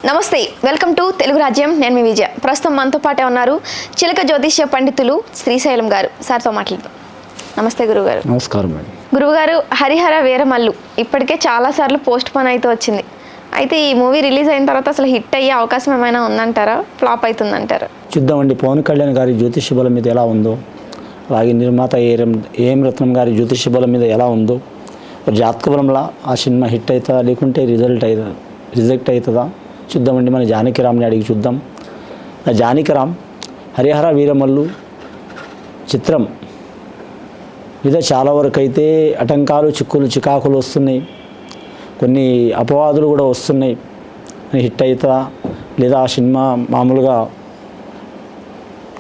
నమస్తే, welcome to Telugu రాజ్యం. నేను మీ విజయ. ప్రస్తుతం మనతో పాటే ఉన్నారు చిలక జ్యోతిష్య పండితులు శ్రీశైలం గారు. సార్తో మాట్లాడదాం. నమస్తే గురువుగారు. నమస్కారం మేడం. గురువుగారు, హరిహర వీరమల్లు ఇప్పటికే చాలాసార్లు పోస్ట్ పోన్ అయితే వచ్చింది. అయితే ఈ మూవీ రిలీజ్ అయిన తర్వాత అసలు హిట్ అయ్యే అవకాశం ఏమైనా ఉందంటారా, ఫ్లాప్ అవుతుందంటారా? చూద్దామండి. పవన్ కళ్యాణ్ గారి జ్యోతిష్య బలం మీద ఎలా ఉందో, అలాగే నిర్మాత ఏఎం రత్నం గారి జ్యోతిష్య బలం మీద ఎలా ఉందో, జాతక బలంలా ఆ సినిమా హిట్ అవుతుందా లేకుంటే రిజెక్ట్ అవుతుందా చూద్దామండి. మన జానకిరామ్ని అడిగి చూద్దాం. జానకిరామ్ హరిహర వీరమల్లు చిత్రం మీద చాలా వరకు అయితే ఆటంకాలు, చికాకులు వస్తున్నాయి. కొన్ని అపవాదులు కూడా వస్తున్నాయి. హిట్ అవుతుందా లేదా ఆ సినిమా మామూలుగా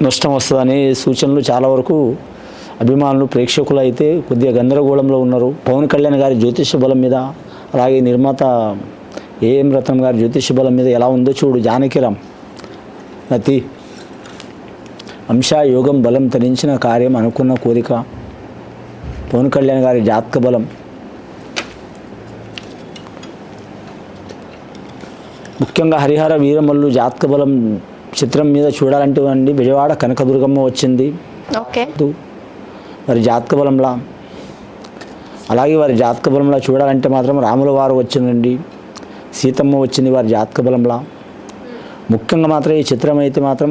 నష్టం వస్తుందనే సూచనలు చాలా వరకు అభిమానులు, ప్రేక్షకులు అయితే కొద్దిగా గందరగోళంలో ఉన్నారు. పవన్ కళ్యాణ్ గారి జ్యోతిష్య బలం మీద, అలాగే నిర్మాత ఏఎం రత్నం గారి జ్యోతిష్య బలం మీద ఎలా ఉందో చూడు. జానకిరామ్ నతి అంశ యోగం బలం తరించిన కార్యం అనుకున్న కోరిక. పవన్ కళ్యాణ్ గారి జాతక బలం ముఖ్యంగా హరిహర వీరమల్లు జాతక బలం చిత్రం మీద చూడాలంటే అండి విజయవాడ కనకదుర్గమ్మ వచ్చింది. ఓకే, వారి జాతక బలంలా. అలాగే వారి జాతక బలంలా చూడాలంటే మాత్రం రాముల వారు వచ్చిందండి, సీతమ్మ వచ్చింది వారి జాతక బలంలా. ముఖ్యంగా మాత్రం ఈ చిత్రం అయితే మాత్రం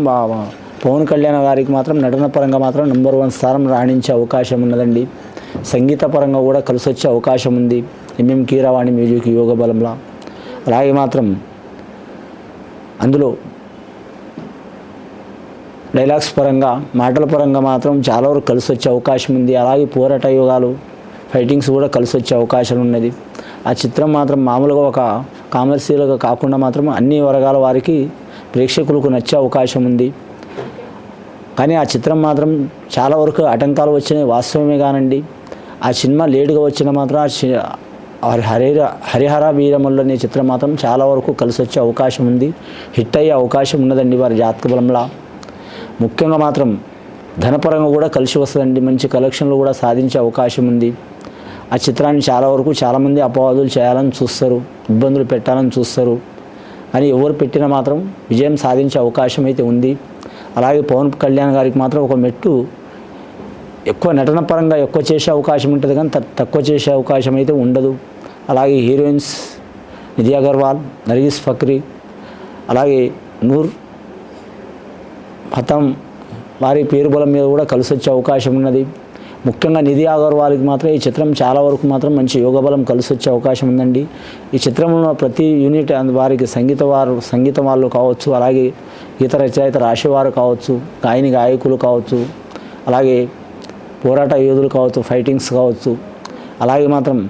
పవన్ కళ్యాణ్ గారికి మాత్రం నటన పరంగా మాత్రం నెంబర్ 1 స్థానం రాణించే అవకాశం ఉన్నదండి. సంగీత పరంగా కూడా కలిసి వచ్చే అవకాశం ఉంది. ఎంఎం కీరవాణి మ్యూజిక్ యోగ బలంలా. అలాగే మాత్రం అందులో డైలాగ్స్ పరంగా, మాటల పరంగా మాత్రం చాలా వరకు కలిసి వచ్చే అవకాశం ఉంది. అలాగే పోరాట యోగాలు, ఫైటింగ్స్ కూడా కలిసి వచ్చే అవకాశం ఉన్నది. ఆ చిత్రం మాత్రం మామూలుగా ఒక కామర్షియల్గా కాకుండా మాత్రం అన్ని వర్గాల వారికి ప్రేక్షకులకు నచ్చే అవకాశం ఉంది. కానీ ఆ చిత్రం మాత్రం చాలా వరకు ఆటంకాలు వచ్చినాయి, వాస్తవమే కానండి. ఆ సినిమా లేటుగా వచ్చిన మాత్రం హరిహర వీరమల్లు అనే చిత్రం మాత్రం చాలా వరకు కలిసి వచ్చే అవకాశం ఉంది, హిట్ అయ్యే అవకాశం ఉన్నదండి వారి జాతక బలంలా. ముఖ్యంగా మాత్రం ధనపరంగా కూడా కలిసి వస్తుందండి, మంచి కలెక్షన్లు కూడా సాధించే అవకాశం ఉంది. ఆ చిత్రాన్ని చాలా వరకు చాలామంది అపవాదులు చేయాలని చూస్తారు, ఇబ్బందులు పెట్టాలని చూస్తారు. కానీ ఎవరు పెట్టినా మాత్రం విజయం సాధించే అవకాశం అయితే ఉంది. అలాగే పవన్ కళ్యాణ్ గారికి మాత్రం ఒక మెట్టు ఎక్కువ నటన పరంగా ఎక్కువ చేసే అవకాశం ఉంటుంది, కానీ తక్కువ చేసే అవకాశం అయితే ఉండదు. అలాగే హీరోయిన్స్ నిధి అగర్వాల్, నర్గిస్ ఫక్రీ, అలాగే నూర్ హతం వారి పేరు బలం మీద కూడా కలిసి వచ్చే అవకాశం ఉన్నది. ముఖ్యంగా నిధి అగర్వాల్కి మాత్రం ఈ చిత్రం చాలా వరకు మాత్రం మంచి యోగ బలం కలిసి వచ్చే అవకాశం ఉందండి. ఈ చిత్రంలో ప్రతి యూనిట్ వారికి సంగీతం వాళ్ళు కావచ్చు, అలాగే గీత రచయిత రాసేవారు కావచ్చు, గాయకులు కావచ్చు, అలాగే పోరాట యోధులు కావచ్చు, ఫైటింగ్స్ కావచ్చు, అలాగే మాత్రం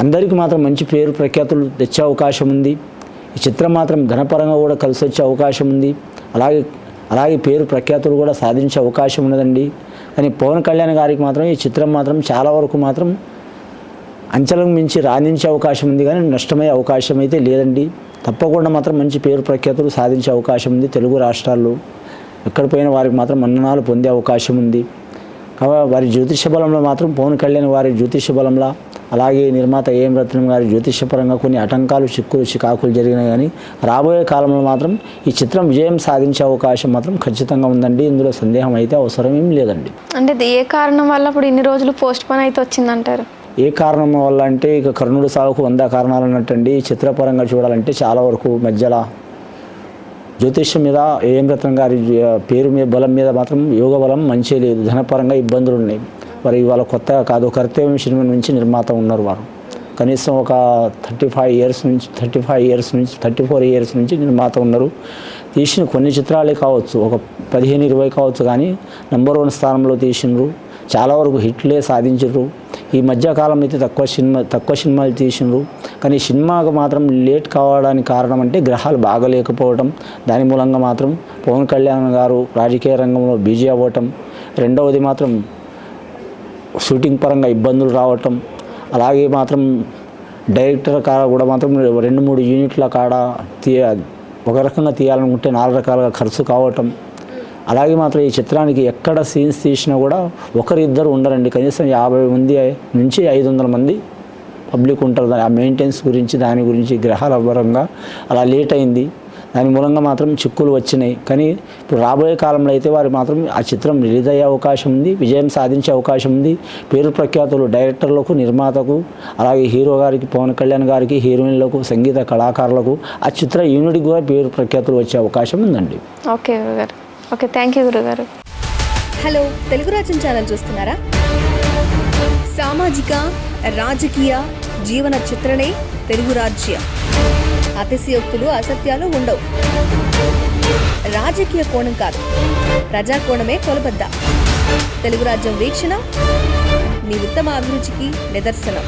అందరికీ మాత్రం మంచి పేరు ప్రఖ్యాతులు తెచ్చే అవకాశం ఉంది. ఈ చిత్రం మాత్రం ధనపరంగా కూడా కలిసి వచ్చే అవకాశం ఉంది. అలాగే పేరు ప్రఖ్యాతులు కూడా సాధించే అవకాశం ఉన్నదండి. కానీ పవన్ కళ్యాణ్ గారికి మాత్రం ఈ చిత్రం మాత్రం చాలా వరకు మాత్రం అంచెలకు మించి రాణించే అవకాశం ఉంది, కానీ నష్టమయ్యే అవకాశం అయితే లేదండి. తప్పకుండా మాత్రం మంచి పేరు ప్రఖ్యాతులు సాధించే అవకాశం ఉంది. తెలుగు రాష్ట్రాల్లో ఎక్కడ పోయిన వారికి మాత్రం మన్ననాలు పొందే అవకాశం ఉంది. కాబట్టి వారి జ్యోతిష్య బలంలో మాత్రం పవన్ కళ్యాణ్ వారి జ్యోతిష్య బలంలో, అలాగే నిర్మాత ఏఎం రత్నం గారి జ్యోతిష్యపరంగా కొన్ని ఆటంకాలు, చికాకులు జరిగినాయి. కానీ రాబోయే కాలంలో మాత్రం ఈ చిత్రం విజయం సాధించే అవకాశం మాత్రం ఖచ్చితంగా ఉందండి. ఇందులో సందేహం అయితే అవసరం ఏం లేదండి. అంటే ఏ కారణం వల్ల ఇప్పుడు ఇన్ని రోజులు పోస్ట్ పోన్ అయితే వచ్చిందంటారు? ఏ కారణం వల్ల అంటే ఇక కర్ణుడు సాగుకు 100 కారణాలు అన్నట్టండి. చిత్రపరంగా చూడాలంటే చాలా వరకు మధ్యలో జ్యోతిష్యం మీద ఏఎం రత్నం గారి పేరు మీద బలం మీద మాత్రం యోగ బలం మంచి లేదు, ధనపరంగా ఇబ్బందులు ఉన్నాయి. మరి ఇవాళ కొత్తగా కాదు, కర్తవ్యం సినిమా నుంచి నిర్మాత ఉన్నారు. వారు కనీసం ఒక 34 ఇయర్స్ నుంచి నిర్మాత ఉన్నారు. తీసిన కొన్ని చిత్రాలే కావచ్చు, ఒక 15-20 కావచ్చు, కానీ నెంబర్ 1 స్థానంలో తీసినారు. చాలా వరకు హిట్లే సాధించారు. ఈ మధ్యకాలం అయితే తక్కువ సినిమాలు తీసినారు. కానీ సినిమాకు మాత్రం లేట్ కావడానికి కారణం అంటే గ్రహాలు బాగలేకపోవటం. దాని మూలంగా మాత్రం పవన్ కళ్యాణ్ గారు రాజకీయ రంగంలో బిజీ అవ్వటం, రెండవది మాత్రం షూటింగ్ పరంగా ఇబ్బందులు రావటం, అలాగే మాత్రం డైరెక్టర్ కాడ కూడా మాత్రం 2-3 యూనిట్ల కాడ ఒక రకంగా తీయాలనుకుంటే 4 రకాలుగా ఖర్చు కావటం. అలాగే మాత్రం ఈ చిత్రానికి ఎక్కడ సీన్స్ తీసినా కూడా ఒకరిద్దరు ఉండరండి, కనీసం 50 మంది నుంచి 500 మంది పబ్లిక్ ఉంటారు, ఆ మెయింటెనెన్స్ గురించి దాని గురించి గ్రహాల పరంగా అలా లేట్ అయింది. దాని మూలంగా మాత్రం చిక్కులు వచ్చినాయి. కానీ ఇప్పుడు రాబోయే కాలంలో అయితే వారు మాత్రం ఆ చిత్రం రిలీజ్ అయ్యే అవకాశం ఉంది, విజయం సాధించే అవకాశం ఉంది. పేరు ప్రఖ్యాతులు డైరెక్టర్లకు, నిర్మాతకు, అలాగే హీరో గారికి, పవన్ కళ్యాణ్ గారికి, హీరోయిన్లకు, సంగీత కళాకారులకు, ఆ చిత్ర యూనిట్కి కూడా పేరు ప్రఖ్యాతులు వచ్చే అవకాశం ఉందండి. ఓకే గురుగారు. ఓకే, థ్యాంక్ యూ గురుగారు. హలో, తెలుగు రాజ్యం ఛానల్ చూస్తున్నారా? సామాజిక, రాజకీయ, జీవన చిత్రణే తెలుగు రాజ్యం. అతిశయోక్తులు, అసత్యాలు ఉండవు. రాజకీయ కోణం కాదు, ప్రజా కోణమే కొలబద్ద. తెలుగు రాజ్యం వీక్షణ మీ ఉత్తమ అభిరుచికి నిదర్శనం.